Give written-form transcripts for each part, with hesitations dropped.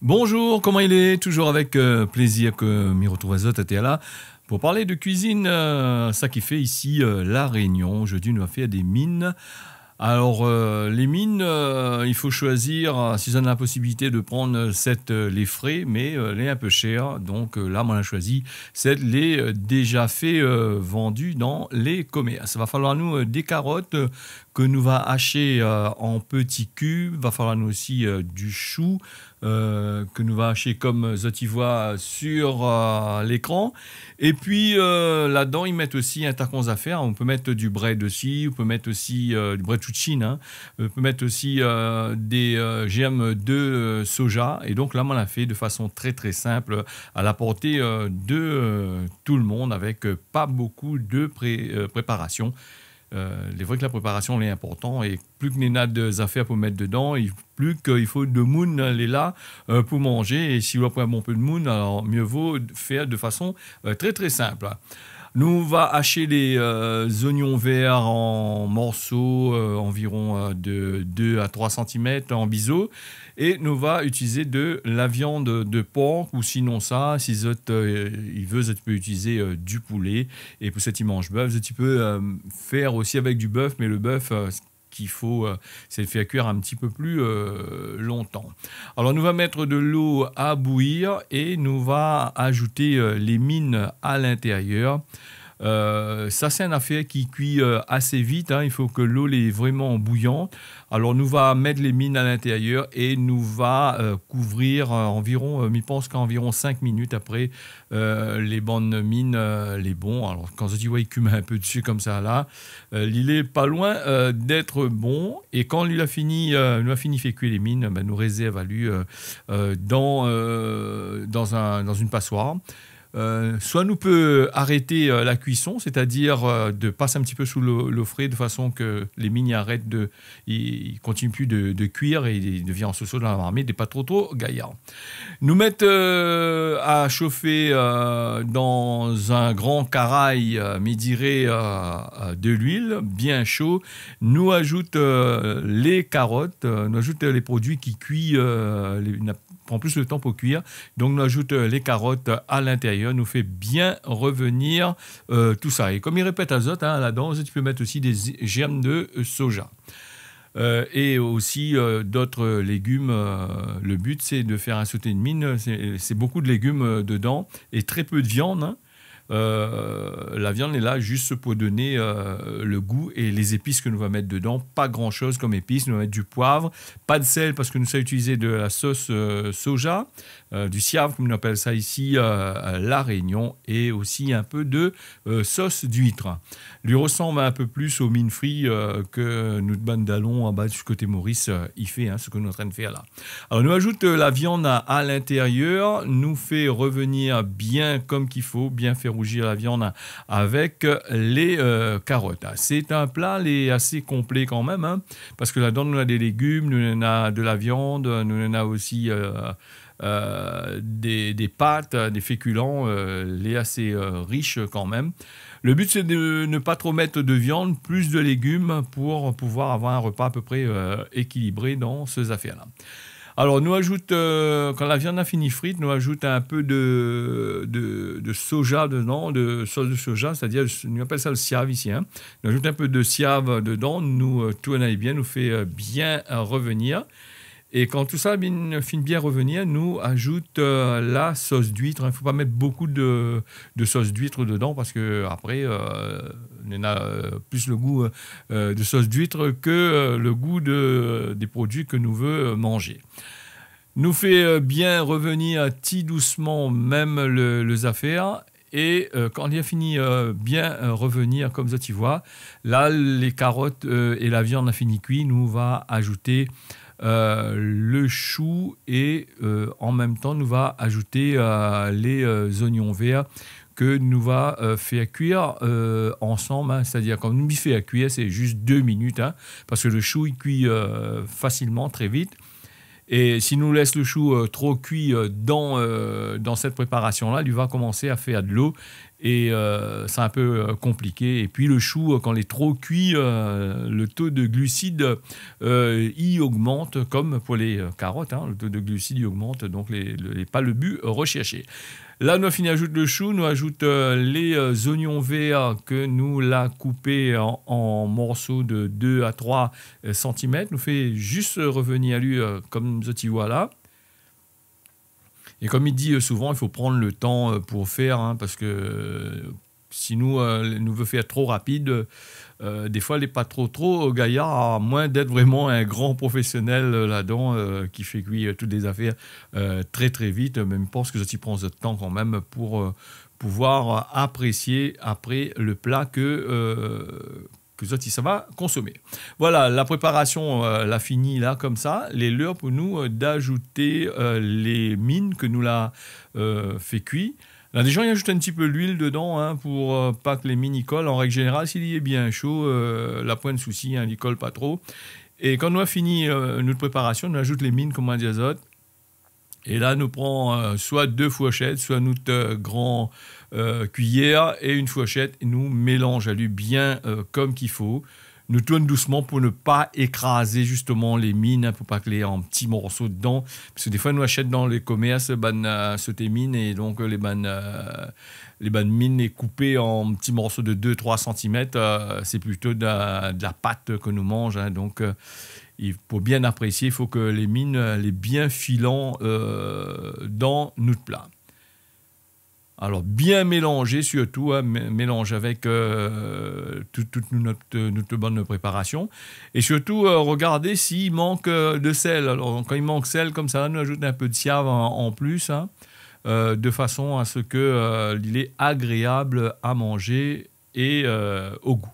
Bonjour, comment il est? Toujours avec plaisir que m'y retrouve à Zotateala pour parler de cuisine, ça qui fait ici La Réunion. Aujourd'hui, nous allons faire des mines. Alors, les mines, il faut choisir, si on a la possibilité de prendre les frais, mais les un peu chers. Donc là, on a choisi les déjà faits vendus dans les commerces. Il va falloir nous des carottes que nous va hacher en petits cubes. Il va falloir nous aussi du chou que nous va hacher comme tu vois sur l'écran. Et puis là-dedans, ils mettent aussi un tacon à faire. On peut mettre du bread aussi, on peut mettre aussi du bread chouchine, hein. On peut mettre aussi des germes de soja. Et donc là, on l'a fait de façon très très simple à la portée de tout le monde avec pas beaucoup de préparation. Il est vrai que la préparation est importante et plus que les a des affaires pour mettre dedans, plus qu'il faut de moune les là pour manger. Et si vous avez un bon peu de moune, alors mieux vaut faire de façon très très simple. Nous va hacher les oignons verts en morceaux environ de 2 à 3 cm en biseau. Et nous va utiliser de la viande de porc ou sinon ça, si il veut, tu peux utiliser du poulet. Et pour cet il mange bœuf, tu peux faire aussi avec du bœuf, mais le bœuf qu'il faut, c'est le faire cuire un petit peu plus longtemps. Alors nous va mettre de l'eau à bouillir et nous va ajouter les mines à l'intérieur. Ça c'est une affaire qui cuit assez vite, hein. Il faut que l'eau est vraiment bouillante. Alors nous va mettre les mines à l'intérieur et nous va couvrir environ, je pense qu'environ 5 minutes après les bonnes mines, les bons. Alors quand je dis ouais, il cume un peu dessus comme ça là, il est pas loin d'être bon. Et quand il a fini, fait cuire les mines, ben, nous réserve à lui dans une passoire. Soit nous peut arrêter la cuisson, c'est-à-dire de passer un petit peu sous l'eau frais de façon que les mines ils continuent plus de cuire et ils deviennent en sauce dans la marmite, et pas trop gaillard. Nous mettre à chauffer dans un grand carail, de l'huile bien chaud. Nous ajoute les carottes, nous ajoute les produits qui cuisent, prend plus le temps pour cuire. Donc, nous ajoute les carottes à l'intérieur, nous fait bien revenir tout ça. Et comme il répète azote, hein, là-dedans, tu peux mettre aussi des germes de soja. Et aussi d'autres légumes. Le but, c'est de faire un sauté de mine. C'est beaucoup de légumes dedans et très peu de viande, hein. La viande est là juste pour donner le goût et les épices que nous allons mettre dedans. Pas grand chose comme épices. Nous allons mettre du poivre, pas de sel parce que nous allons utiliser de la sauce soja, du siave comme on appelle ça ici La Réunion, et aussi un peu de sauce d'huître. Lui ressemble un peu plus aux mines frites que notre bandalon en bas du côté Maurice il fait, hein, ce que nous sommes en train de faire là. Alors nous ajoute la viande à l'intérieur, nous fait revenir bien comme qu'il faut, bien faire rougir la viande avec les carottes. C'est un plat assez complet quand même, hein, parce que là-dedans, nous avons des légumes, nous avons de la viande, nous avons aussi des pâtes, des féculents, assez riches quand même. Le but, c'est de ne pas trop mettre de viande, plus de légumes pour pouvoir avoir un repas à peu près équilibré dans ces affaires-là. Alors, nous ajoute, quand la viande a fini frite, nous ajoute un peu de soja dedans, de sauce de soja, c'est-à-dire, nous appelle ça le siave ici, hein. Nous ajoute un peu de siave dedans, nous tourne bien, nous fait bien revenir. Et quand tout ça finit bien revenir, nous ajoute la sauce d'huître. Il ne faut pas mettre beaucoup de sauce d'huître dedans parce que après, on a plus le goût de sauce d'huître que le goût des produits que nous veut manger. Nous fait bien revenir petit doucement même les affaires. Et quand il a fini bien revenir comme ça, tu vois, là, les carottes et la viande a fini cuit, nous va ajouter le chou et en même temps nous va ajouter les oignons verts que nous va faire cuire ensemble, hein. C'est-à-dire quand nous fait à cuire, c'est juste 2 minutes, hein, parce que le chou il cuit facilement, très vite. Et si nous laisse le chou trop cuit dans cette préparation-là, il va commencer à faire de l'eau Et c'est un peu compliqué. Et puis le chou, quand il est trop cuit, le taux de glucides y augmente, comme pour les carottes. Hein, le taux de glucides y augmente, donc pas le but recherché. Là, nous avons ajoute le chou, nous ajoute les oignons verts que nous l'a coupé en morceaux de 2 à 3 cm. Nous fait juste revenir à lui comme ce voilà. Et comme il dit souvent, il faut prendre le temps pour faire, hein, parce que si nous veut faire trop rapide, des fois, il n'est pas trop gaillard, à moins d'être vraiment un grand professionnel là-dedans qui fait cuire toutes les affaires très vite. Mais je pense que ça s'y prend ce temps quand même pour pouvoir apprécier après le plat que ça va consommer. Voilà, la préparation l'a fini là comme ça. Les l'heure pour nous d'ajouter les mines que nous l'a fait cuire. Là, des gens y ajoutent un petit peu d'huile dedans hein, pour pas que les mines y collent. En règle générale, s'il y est bien chaud, la point de souci, hein, il y colle pas trop. Et quand nous avons fini notre préparation, nous ajoute les mines comme un diazote. Et là, nous prenons soit 2 fourchettes, soit notre grand cuillère et une fourchette. Et nous mélangeons à lui bien comme qu'il faut. Nous tournons doucement pour ne pas écraser justement les mines, pour pas que les en petits morceaux dedans. Parce que des fois, nous achetons dans les commerces ces mines et donc les bannes mines est coupées en petits morceaux de 2-3 cm. C'est plutôt de la pâte que nous mangeons. Hein, donc, pour bien apprécier, il faut que les mines les bien filants dans notre plat. Alors, bien mélanger surtout, hein, mélange avec toute notre bonne préparation. Et surtout, regardez s'il manque de sel. Alors, quand il manque de sel, comme ça, nous ajoutons un peu de siave en plus, hein, de façon à ce qu'il est agréable à manger et au goût.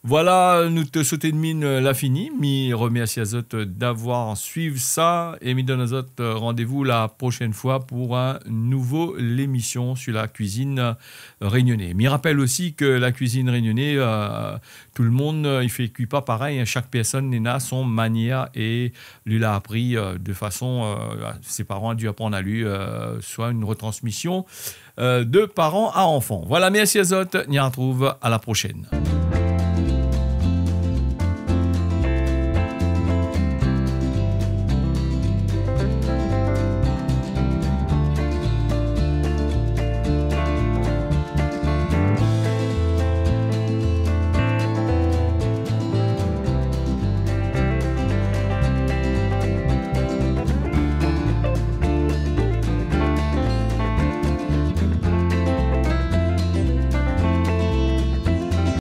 Voilà, nous te sauter de mine l'a fini. Mi remercie à Zot d'avoir suivi ça et mi donne à Zot rendez-vous la prochaine fois pour un nouveau l'émission sur la cuisine réunionnaise. Mi rappelle aussi que la cuisine réunionnaise, tout le monde il fait cuit pas pareil. Hein, chaque personne a son manière et lui l'a appris de façon ses parents ont dû apprendre à lui soit une retransmission de parents à enfants. Voilà, merci à Zot. On y retrouve à la prochaine.